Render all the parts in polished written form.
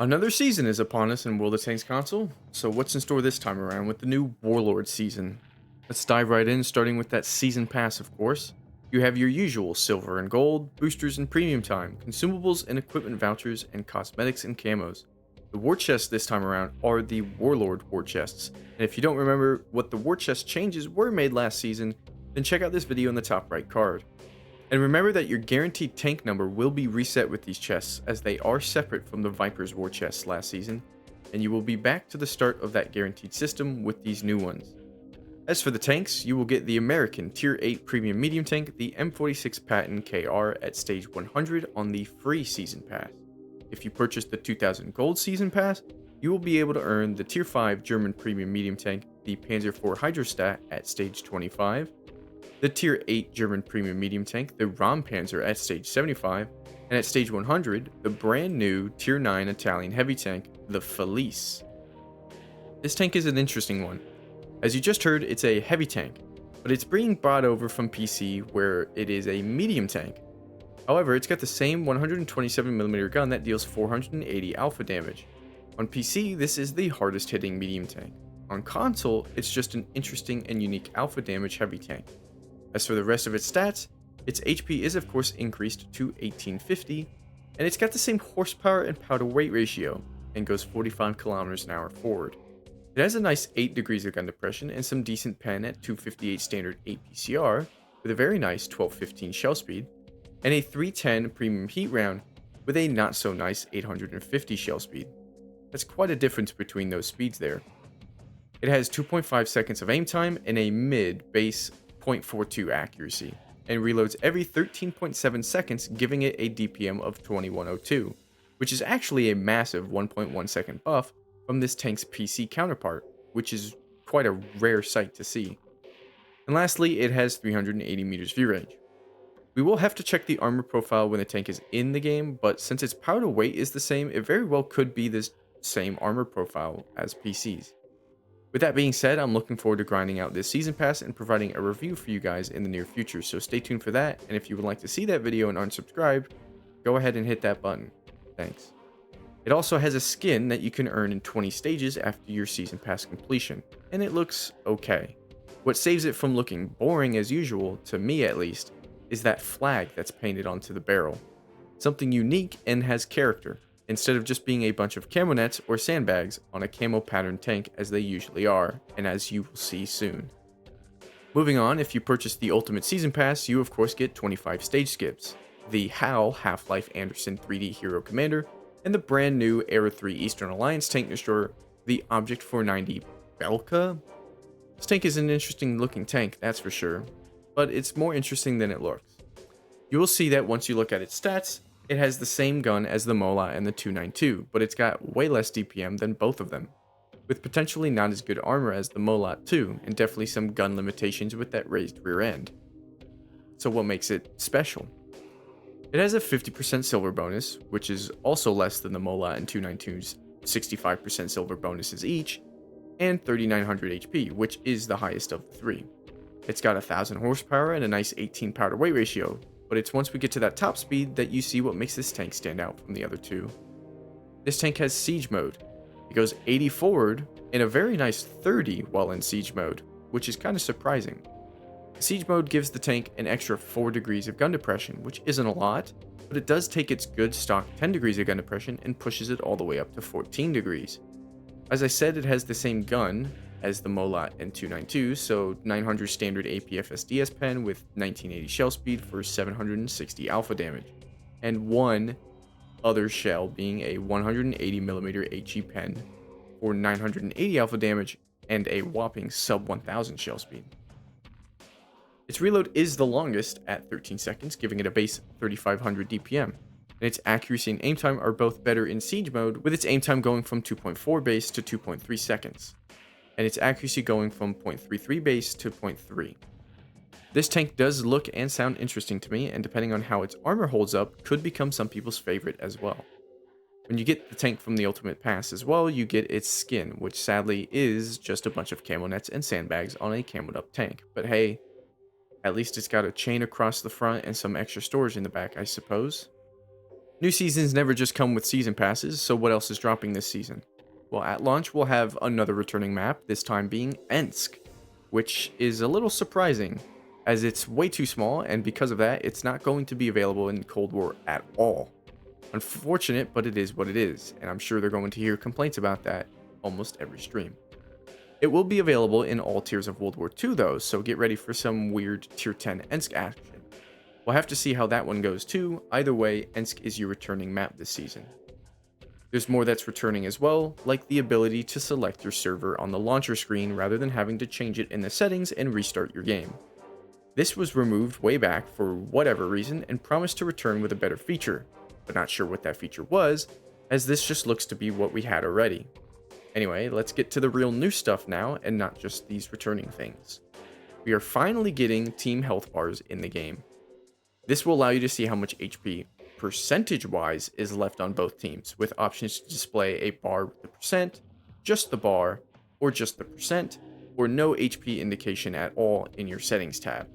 Another season is upon us in World of Tanks console, so what's in store this time around with the new Warlord season? Let's dive right in, starting with that season pass, of course. You have your usual silver and gold, boosters and premium time, consumables and equipment vouchers, and cosmetics and camos. The war chests this time around are the Warlord war chests, and if you don't remember what the war chest changes were made last season, then check out this video in the top right card. And remember that your guaranteed tank number will be reset with these chests, as they are separate from the Viper's war chests last season, and you will be back to the start of that guaranteed system with these new ones. As for the tanks, you will get the American Tier 8 Premium Medium Tank, the M46 Patton KR at stage 100 on the free Season Pass. If you purchase the 2000 Gold Season Pass, you will be able to earn the Tier 5 German Premium Medium Tank, the Panzer IV Hydrostat at stage 25, the Tier 8 German Premium Medium Tank, the Panzer at stage 75, and at stage 100, the brand new Tier 9 Italian Heavy Tank, the Felice. This tank is an interesting one. As you just heard, it's a heavy tank, but it's being brought over from PC where it is a medium tank. However, it's got the same 127mm gun that deals 480 alpha damage. On PC, this is the hardest hitting medium tank. On console, it's just an interesting and unique alpha damage heavy tank. As for the rest of its stats, its HP is of course increased to 1850, and it's got the same horsepower and power to weight ratio, and goes 45 kilometers an hour forward. It has a nice 8 degrees of gun depression and some decent pen at 258 standard APCR, with a very nice 1215 shell speed, and a 310 premium heat round with a not so nice 850 shell speed. That's quite a difference between those speeds there. It has 2.5 seconds of aim time and a mid base 0.42 accuracy, and reloads every 13.7 seconds, giving it a DPM of 2102, which is actually a massive 1.1 second buff from this tank's PC counterpart, which is quite a rare sight to see. And lastly, it has 380 meters view range. We will have to check the armor profile when the tank is in the game, but since its power to weight is the same, it very well could be this same armor profile as PCs. With that being said, I'm looking forward to grinding out this season pass and providing a review for you guys in the near future, so stay tuned for that, and if you would like to see that video and aren't subscribed, go ahead and hit that button. Thanks. It also has a skin that you can earn in 20 stages after your season pass completion, and it looks okay. What saves it from looking boring as usual, to me at least, is that flag that's painted onto the barrel. Something unique and has character, instead of just being a bunch of camo nets or sandbags on a camo pattern tank as they usually are, and as you will see soon. Moving on, if you purchase the Ultimate Season Pass, you of course get 25 stage skips, the HAL Half-Life Anderson 3D Hero Commander, and the brand new Era 3 Eastern Alliance tank destroyer, the Object 490 Belka. This tank is an interesting looking tank, that's for sure, but it's more interesting than it looks. You will see that once you look at its stats, it has the same gun as the Mola and the 292, but it's got way less DPM than both of them, with potentially not as good armor as the Molat too, and definitely some gun limitations with that raised rear end. So what makes it special? It has a 50% silver bonus, which is also less than the Mola and 292's 65% silver bonuses each, and 3900 HP, which is the highest of the three. It's got 1000 horsepower and a nice 18 power to weight ratio, but it's once we get to that top speed that you see what makes this tank stand out from the other two. This tank has siege mode. It goes 80 forward and a very nice 30 while in siege mode, which is kind of surprising. Siege mode gives the tank an extra 4 degrees of gun depression, which isn't a lot, but it does take its good stock 10 degrees of gun depression and pushes it all the way up to 14 degrees. As I said, it has the same gun as the Molat and 292, so 900 standard APFSDS pen with 1980 shell speed for 760 alpha damage, and one other shell being a 180mm HE pen for 980 alpha damage and a whopping sub 1000 shell speed. Its reload is the longest at 13 seconds, giving it a base 3500 DPM, and its accuracy and aim time are both better in siege mode, with its aim time going from 2.4 base to 2.3 seconds, and its accuracy going from 0.33 base to 0.3. This tank does look and sound interesting to me, and depending on how its armor holds up, could become some people's favorite as well. When you get the tank from the Ultimate Pass as well, you get its skin, which sadly is just a bunch of camo nets and sandbags on a camoed up tank, but hey, at least it's got a chain across the front and some extra storage in the back, I suppose. New seasons never just come with season passes, so what else is dropping this season? Well, at launch, we'll have another returning map, this time being ENSK, which is a little surprising, as it's way too small, and because of that, it's not going to be available in Cold War at all. Unfortunate, but it is what it is, and I'm sure they're going to hear complaints about that almost every stream. It will be available in all tiers of World War II though, so get ready for some weird Tier 10 ENSK action. We'll have to see how that one goes too. Either way, ENSK is your returning map this season. There's more that's returning as well, like the ability to select your server on the launcher screen rather than having to change it in the settings and restart your game. This was removed way back for whatever reason and promised to return with a better feature, but not sure what that feature was, as this just looks to be what we had already. Anyway, let's get to the real new stuff now and not just these returning things. We are finally getting team health bars in the game. This will allow you to see how much HP percentage-wise is left on both teams, with options to display a bar with the percent, just the bar, or just the percent, or no HP indication at all in your settings tab.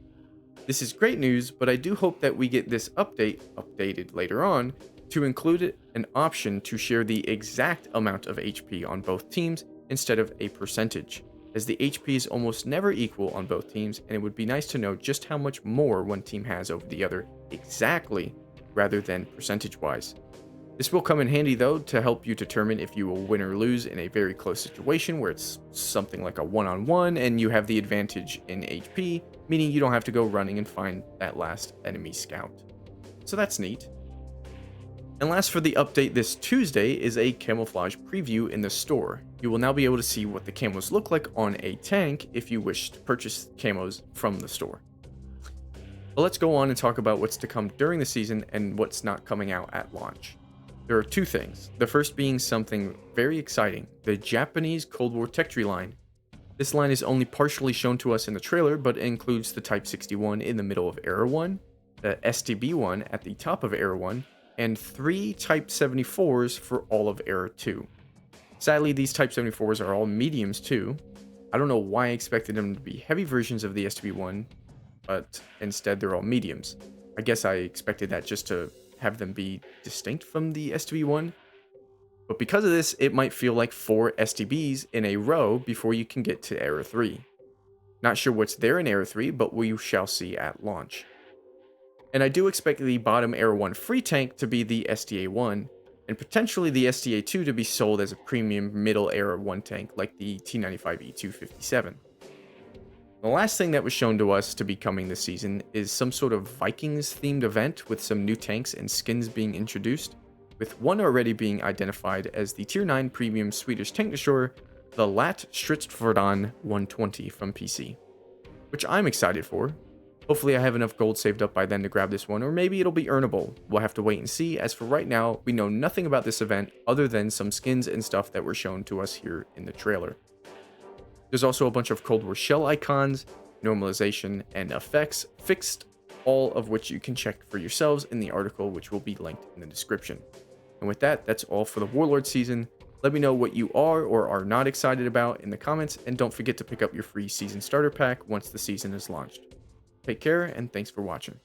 This is great news, but I do hope that we get this updated later on, to include an option to share the exact amount of HP on both teams instead of a percentage, as the HP is almost never equal on both teams, and it would be nice to know just how much more one team has over the other exactly, rather than percentage-wise. This will come in handy though to help you determine if you will win or lose in a very close situation where it's something like a one-on-one and you have the advantage in HP, meaning you don't have to go running and find that last enemy scout. So that's neat. And last for the update this Tuesday is a camouflage preview in the store. You will now be able to see what the camos look like on a tank if you wish to purchase camos from the store. But let's go on and talk about what's to come during the season and what's not coming out at launch. There are two things. The first being something very exciting, the Japanese Cold War tech tree line. This line is only partially shown to us in the trailer, but it includes the Type 61 in the middle of Era 1, the STB 1 at the top of Era 1, and 3 Type 74s for all of Era 2. Sadly, these Type 74s are all mediums too. I don't know why I expected them to be heavy versions of the STB-1, but instead they're all mediums. I guess I expected that just to have them be distinct from the STB-1. But because of this, it might feel like 4 STBs in a row before you can get to Era 3. Not sure what's there in Era 3, but we shall see at launch. And I do expect the bottom Era 1 free tank to be the SDA-1, and potentially the SDA-2 to be sold as a premium middle Era 1 tank like the T95E257. The last thing that was shown to us to be coming this season is some sort of Vikings themed event with some new tanks and skins being introduced, with one already being identified as the Tier 9 premium Swedish tank destroyer, the Lat Stridsfordon 120 from PC, which I'm excited for. Hopefully I have enough gold saved up by then to grab this one, or maybe it'll be earnable. We'll have to wait and see, as for right now, we know nothing about this event other than some skins and stuff that were shown to us here in the trailer. There's also a bunch of Cold War shell icons, normalization, and effects fixed, all of which you can check for yourselves in the article, which will be linked in the description. And with that, that's all for the Warlords season. Let me know what you are or are not excited about in the comments, and don't forget to pick up your free season starter pack once the season is launched. Take care, and thanks for watching.